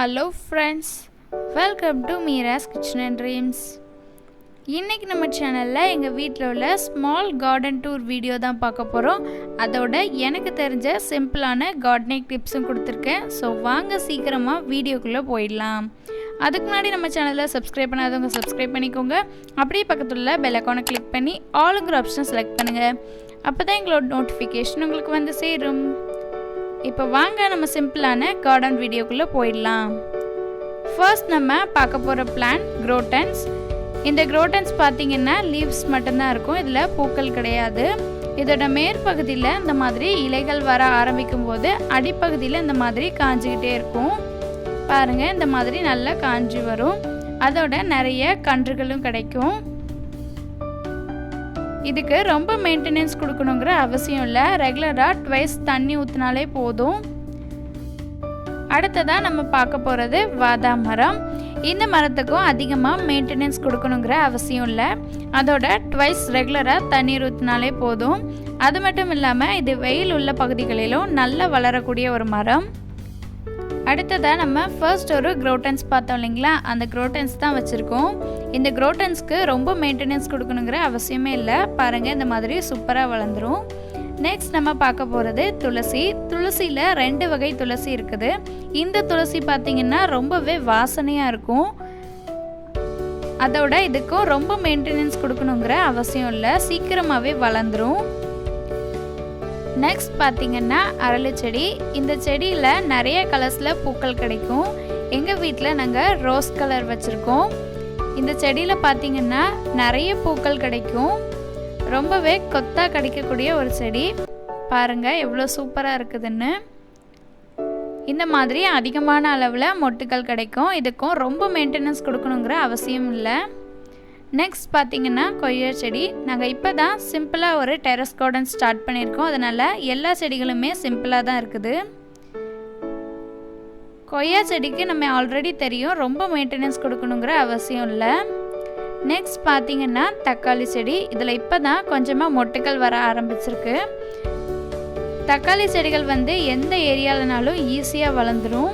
Hello friends, welcome to Meera's kitchen and dreams. இன்றைக்கி நம்ம சேனலில் எங்கள் வீட்டில் உள்ள ஸ்மால் கார்டன் டூர் வீடியோ தான் பார்க்க போகிறோம். அதோட எனக்கு தெரிஞ்ச சிம்பிளான கார்டனிங் டிப்ஸும் கொடுத்துருக்கேன். ஸோ வாங்க சீக்கிரமாக வீடியோக்குள்ளே போயிடலாம். அதுக்கு முன்னாடி நம்ம சேனலில் சப்ஸ்கிரைப் பண்ணாதவங்க சப்ஸ்கிரைப் பண்ணிக்கோங்க. அப்படியே பக்கத்தில் உள்ள பெல் ஐகானை கிளிக் பண்ணி ஆளுங்கிற ஆப்ஷன் செலக்ட் பண்ணுங்கள். அப்போ தான் எங்களோட நோட்டிஃபிகேஷன் உங்களுக்கு வந்து சேரும். இப்போ வாங்க நம்ம சிம்பிளான கார்டன் வீடியோக்குள்ளே போயிடலாம். ஃபர்ஸ்ட் நம்ம பார்க்க போகிற பிளான்ட் குரோட்டன்ஸ். இந்த குரோட்டன்ஸ் பார்த்திங்கன்னா லீவ்ஸ் மட்டும்தான் இருக்கும், இதில் பூக்கள் கிடையாது. இதோட மேற்பகுதியில் இந்த மாதிரி இலைகள் வர ஆரம்பிக்கும் போது அடிப்பகுதியில் இந்த மாதிரி காஞ்சிக்கிட்டே இருக்கும். பாருங்கள், இந்த மாதிரி நல்லா காஞ்சி வரும். அதோட நிறைய கன்றுகளும் கிடைக்கும். இதுக்கு ரொம்ப மெயின்டெனன்ஸ் கொடுக்கணுங்கிற அவசியம் இல்லை. ரெகுலராக ட்வைஸ் தண்ணி ஊற்றினாலே போதும். அடுத்ததாக நம்ம பார்க்க போகிறது வாதா மரம். இந்த மரத்துக்கும் அதிகமாக மெயின்டெனன்ஸ் கொடுக்கணுங்கிற அவசியம் இல்லை. அதோட ட்வைஸ் ரெகுலராக தண்ணீர் ஊற்றினாலே போதும். அது மட்டும் இல்லாமல் இது வெயில் உள்ள பகுதிகளிலும் நல்லா வளரக்கூடிய ஒரு மரம். அடுத்ததாக நம்ம ஃபர்ஸ்ட் ஒரு குரோட்டன்ஸ் பார்த்தோம் இல்லைங்களா, அந்த குரோட்டன்ஸ் தான் வச்சுருக்கோம். இந்த குரோட்டன்ஸ்க்கு ரொம்ப மெயின்டெனன்ஸ் கொடுக்கணுங்கிற அவசியமே இல்லை. பாருங்கள், இந்த மாதிரி சூப்பராக வளர்ந்துடும். நெக்ஸ்ட் நம்ம பார்க்க போகிறது துளசி. துளசியில் 2 வகை துளசி இருக்குது. இந்த துளசி பார்த்திங்கன்னா ரொம்பவே வாசனையாக இருக்கும். அதோட இதுக்கும் ரொம்ப மெயின்டெனன்ஸ் கொடுக்கணுங்கிற அவசியம் இல்லை, சீக்கிரமாகவே வளர்ந்துடும். நெக்ஸ்ட் பார்த்திங்கன்னா அரளி செடி. இந்த செடியில் நிறைய கலர்ஸில் பூக்கள் கிடைக்கும். எங்கள் வீட்டில் நாங்கள் ரோஸ் கலர் வச்சுருக்கோம். இந்த செடியில் பார்த்திங்கன்னா நிறைய பூக்கள் கிடைக்கும். ரொம்பவே கொத்தாக கிடைக்கக்கூடிய ஒரு செடி. பாருங்கள் எவ்வளோ சூப்பராக இருக்குதுன்னு. இந்த மாதிரி அதிகமான அளவில் மொட்டுக்கள் கிடைக்கும். இதுக்கும் ரொம்ப மெயின்டெனன்ஸ் கொடுக்கணுங்கிற அவசியம் இல்லை. நெக்ஸ்ட் பார்த்திங்கன்னா கொய்யா செடி. நாங்கள் இப்போ தான் சிம்பிளாக ஒரு டெரஸ் கார்டன் ஸ்டார்ட் பண்ணியிருக்கோம். அதனால் எல்லா செடிகளுமே சிம்பிளாக தான் இருக்குது. கொய்யா செடிக்கு நம்ம ஆல்ரெடி தெரியும், ரொம்ப மெயின்டெனன்ஸ் கொடுக்கணுங்கிற அவசியம் இல்லை. நெக்ஸ்ட் பார்த்திங்கன்னா தக்காளி செடி. இதில் இப்போ தான் கொஞ்சமாக மொட்டுக்கள் வர ஆரம்பிச்சிருக்கு. தக்காளி செடிகள் எந்த ஏரியாலனாலும் ஈஸியாக வளர்ந்துடும்.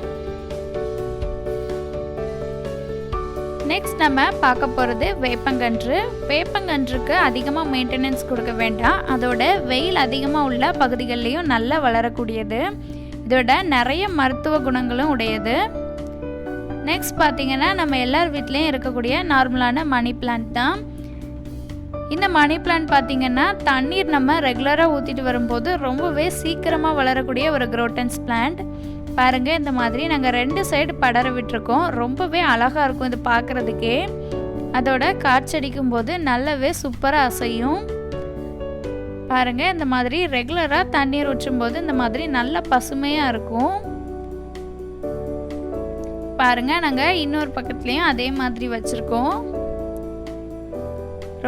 நெக்ஸ்ட் நம்ம பார்க்க போகிறது வேப்பங்கன்று. வேப்பங்கன்றுக்கு அதிகமாக மெயின்டெனன்ஸ் கொடுக்க வேண்டாம். அதோட வெயில் அதிகமாக உள்ள பகுதிகள்லேயும் நல்லா வளரக்கூடியது. இதோட நிறைய மருத்துவ குணங்களும் உடையது. நெக்ஸ்ட் பார்த்திங்கன்னா நம்ம எல்லார் வீட்லேயும் இருக்கக்கூடிய நார்மலான மணி பிளான்ட் தான். இந்த மணி பிளான்ட் பார்த்திங்கன்னா தண்ணீர் நம்ம ரெகுலராக ஊற்றிட்டு வரும்போது ரொம்பவே சீக்கிரமாக வளரக்கூடிய ஒரு குரோட்டன்ஸ் பிளான்ட். பாருங்கள், இந்த மாதிரி நாங்கள் 2 சைடு படர விட்டுருக்கோம். ரொம்பவே அழகாக இருக்கும் இது பார்க்குறதுக்கே. அதோட காற்றடிக்கும் போது நல்லாவே சூப்பராக அசையும். பாருங்கள், இந்த மாதிரி ரெகுலராக தண்ணீர் ஊற்றும் போது இந்த மாதிரி நல்ல பசுமையாக இருக்கும். பாருங்கள், நாங்கள் இன்னொரு பக்கத்துலேயும் அதே மாதிரி வச்சுருக்கோம்.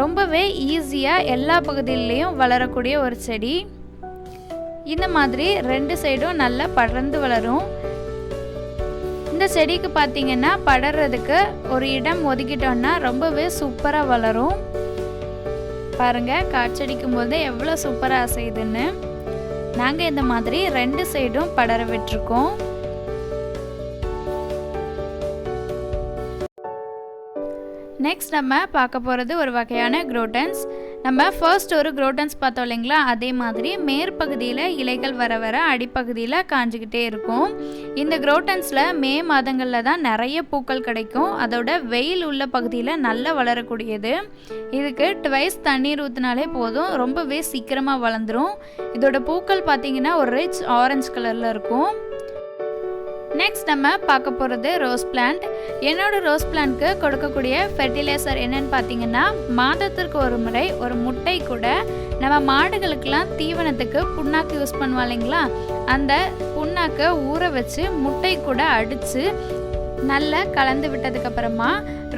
ரொம்பவே ஈஸியாக எல்லா பகுதியிலையும் வளரக்கூடிய ஒரு செடி. இந்த மாதிரி 2 சைடும் நல்லா படர்ந்து வளரும். இந்த செடிக்கு பார்த்திங்கன்னா படர்றதுக்கு ஒரு இடம் ஒதுக்கிட்டோன்னா ரொம்பவே சூப்பராக வளரும். பாருங்கள், காற்றடிக்கும் போது எவ்வளோ சூப்பராக அசையுதுன்னு. நாங்கள் இந்த மாதிரி 2 சைடும் படர விட்டுருக்கோம். நெக்ஸ்ட் நம்ம பார்க்க போகிறது ஒரு வகையான குரோட்டன்ஸ். நம்ம ஃபர்ஸ்ட் ஒரு குரோட்டன்ஸ் பார்த்தோம் இல்லைங்களா, அதே மாதிரி மேற்பகுதியில் இலைகள் வர வர அடிப்பகுதியில் காஞ்சிக்கிட்டே இருக்கும். இந்த குரோட்டன்ஸில் மே மாதங்களில் தான் நிறைய பூக்கள் கிடைக்கும். அதோட வெயில் உள்ள பகுதியில் நல்லா வளரக்கூடியது. இதுக்கு ட்வைஸ் தண்ணீர் ஊற்றினாலே போதும், ரொம்பவே சீக்கிரமாக வளர்ந்துடும். இதோட பூக்கள் பார்த்திங்கன்னா ஒரு ரிச் ஆரஞ்சு கலரில் இருக்கும். நெக்ஸ்ட் நம்ம பார்க்க போகிறது ரோஸ் பிளான்ட். என்னோடய ரோஸ் பிளான்ட்க்கு கொடுக்கக்கூடிய ஃபெர்டிலைசர் என்னன்னு பார்த்தீங்கன்னா, மாதத்திற்கு ஒரு முறை ஒரு முட்டை கூட நம்ம மாடுகளுக்கெல்லாம் தீவனத்துக்கு புண்ணாக்கு யூஸ் பண்ணுவோம் இல்லைங்களா, அந்த புண்ணாக்கை ஊற வச்சு முட்டை கூட அடித்து நல்லா கலந்து விட்டதுக்கப்புறமா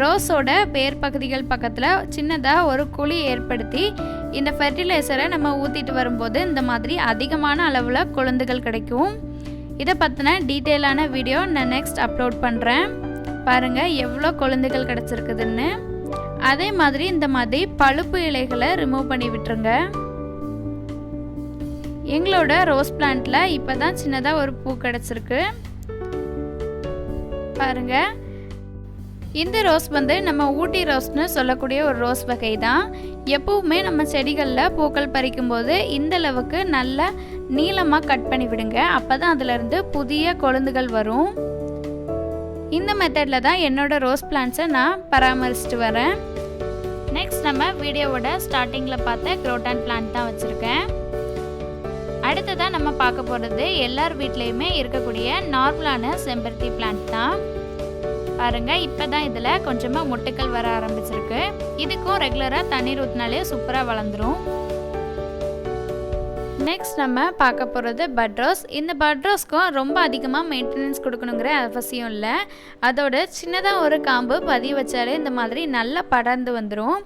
ரோஸோட வேர் பகுதிகள் பக்கத்தில் சின்னதாக ஒரு குழி ஏற்படுத்தி இந்த ஃபெர்டிலைசரை நம்ம ஊற்றிட்டு வரும்போது இந்த மாதிரி அதிகமான அளவில் கொழுந்துகள் கிடைக்கும். இதை பற்றின டீட்டெயிலான வீடியோ நான் நெக்ஸ்ட் அப்லோட் பண்ணுறேன். பாருங்கள் எவ்வளோ கொழுந்துகள் கிடச்சிருக்குதுன்னு. அதே மாதிரி இந்த மாதிரி பழுப்பு இலைகளை ரிமூவ் பண்ணி விட்டுருங்க. எங்களோட ரோஸ் பிளான்ட்டில் இப்போ தான் சின்னதாக ஒரு பூ கிடச்சிருக்கு. பாருங்கள், இந்த ரோஸ் வந்து நம்ம ஊட்டி ரோஸ்னு சொல்லக்கூடிய ஒரு ரோஸ் வகை தான். எப்பவுமே நம்ம செடிகளில் பூக்கள் பறிக்கும்போது இந்த அளவுக்கு நல்லா நீளமாக கட் பண்ணி விடுங்க. அப்போ தான் அதிலிருந்து புதிய கொழுந்துகள் வரும். இந்த மெத்தடில் தான் என்னோட ரோஸ் பிளான்ட்ஸை நான் பராமரிச்சுட்டு வரேன். நெக்ஸ்ட் நம்ம வீடியோவோட ஸ்டார்டிங்கில் பார்த்த குரோட்டன் பிளான்ட் தான் வச்சுருக்கேன். அடுத்ததான் நம்ம பார்க்க போகிறது எல்லார் வீட்லேயுமே இருக்கக்கூடிய நார்மலான செம்பருத்தி பிளான்ட் தான். பாருங்கள், இப்போ தான் இதில் கொஞ்சமாக மொட்டுக்கள் வர ஆரம்பிச்சிருக்கு. இதுக்கும் ரெகுலராக தண்ணீர் ஊற்றினாலே சூப்பராக வளர்ந்துடும். நெக்ஸ்ட் நம்ம பார்க்க போகிறது பட் ரோஸ். இந்த பட் ரோஸ்க்கும் ரொம்ப அதிகமாக மெயின்டெனன்ஸ் கொடுக்கணுங்கிற அவசியம் இல்லை. அதோட சின்னதாக ஒரு காம்பு பதிய வச்சாலே இந்த மாதிரி நல்லா படர்ந்து வந்துடும்.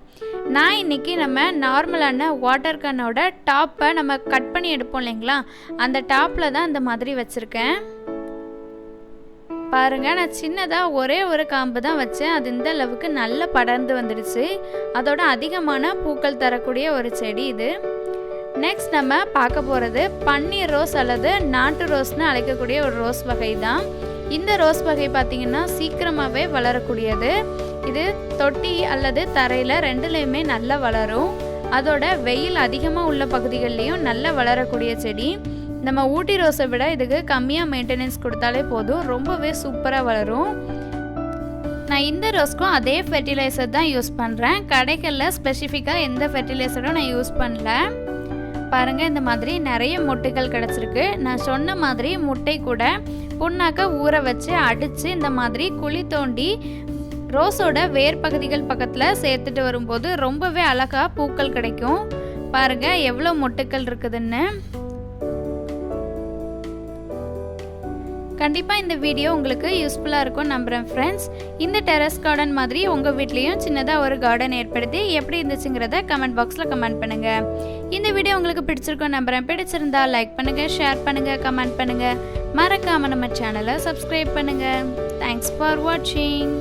நான் இன்றைக்கி நம்ம நார்மலான வாட்டர் கேனோட டாப்பை நம்ம கட் பண்ணி எடுப்போம் இல்லைங்களா, அந்த டாப்பில் தான் இந்த மாதிரி வச்சுருக்கேன். பாருங்கள், நான் சின்னதாக ஒரே ஒரு காம்பு தான் வச்சேன். அது இந்த அளவுக்கு நல்லா படர்ந்து வந்துடுச்சு. அதோட அதிகமான பூக்கள் தரக்கூடிய ஒரு செடி இது. நெக்ஸ்ட் நம்ம பார்க்க போகிறது பன்னீர் ரோஸ் அல்லது நாட்டு ரோஸ்னு அழைக்கக்கூடிய ஒரு ரோஸ் வகை தான். இந்த ரோஸ் வகை பார்த்திங்கன்னா சீக்கிரமாகவே வளரக்கூடியது. இது தொட்டி அல்லது தரையில் ரெண்டுலேயுமே நல்லா வளரும். அதோட வெயில் அதிகமாக உள்ள பகுதிகள்லேயும் நல்லா வளரக்கூடிய செடி. நம்ம ஊட்டி ரோஸை விட இதுக்கு கம்மியாக மெயின்டெனன்ஸ் கொடுத்தாலே போதும், ரொம்பவே சூப்பராக வளரும். நான் இந்த ரோஸ்க்கும் அதே ஃபெர்டிலைசர் தான் யூஸ் பண்ணுறேன். கடைகளில் ஸ்பெசிஃபிக்காக எந்த ஃபெர்டிலைசரும் நான் யூஸ் பண்ணல. பாருங்கள், இந்த மாதிரி நிறைய முட்டைகள் கிடச்சிருக்கு. நான் சொன்ன மாதிரி முட்டை கூட புண்ணாக்க ஊற வச்சு அடித்து இந்த மாதிரி குழி தோண்டி ரோஸோட வேர் பகுதிகள் பக்கத்தில் சேர்த்துட்டு வரும்போது ரொம்பவே அழகாக பூக்கள் கிடைக்கும். பாருங்கள் எவ்வளோ முட்டைகள் இருக்குதுன்னு. கண்டிப்பாக இந்த வீடியோ உங்களுக்கு யூஸ்ஃபுல்லாக இருக்கும் நம்புகிறேன் ஃப்ரெண்ட்ஸ். இந்த டெரஸ் கார்டன் மாதிரி உங்கள் வீட்லேயும் சின்னதாக ஒரு கார்டன் ஏற்படுத்தி எப்படி இருந்துச்சுங்கிறத கமெண்ட் பாக்ஸில் கமெண்ட் பண்ணுங்கள். இந்த வீடியோ உங்களுக்கு பிடிச்சிருக்கும் நம்புகிறேன். பிடிச்சிருந்தா லைக் பண்ணுங்கள், ஷேர் பண்ணுங்கள், கமெண்ட் பண்ணுங்கள். மறக்காமல் நம்ம சேனலை சப்ஸ்கிரைப் பண்ணுங்கள். தேங்க்ஸ் ஃபார் வாட்சிங்.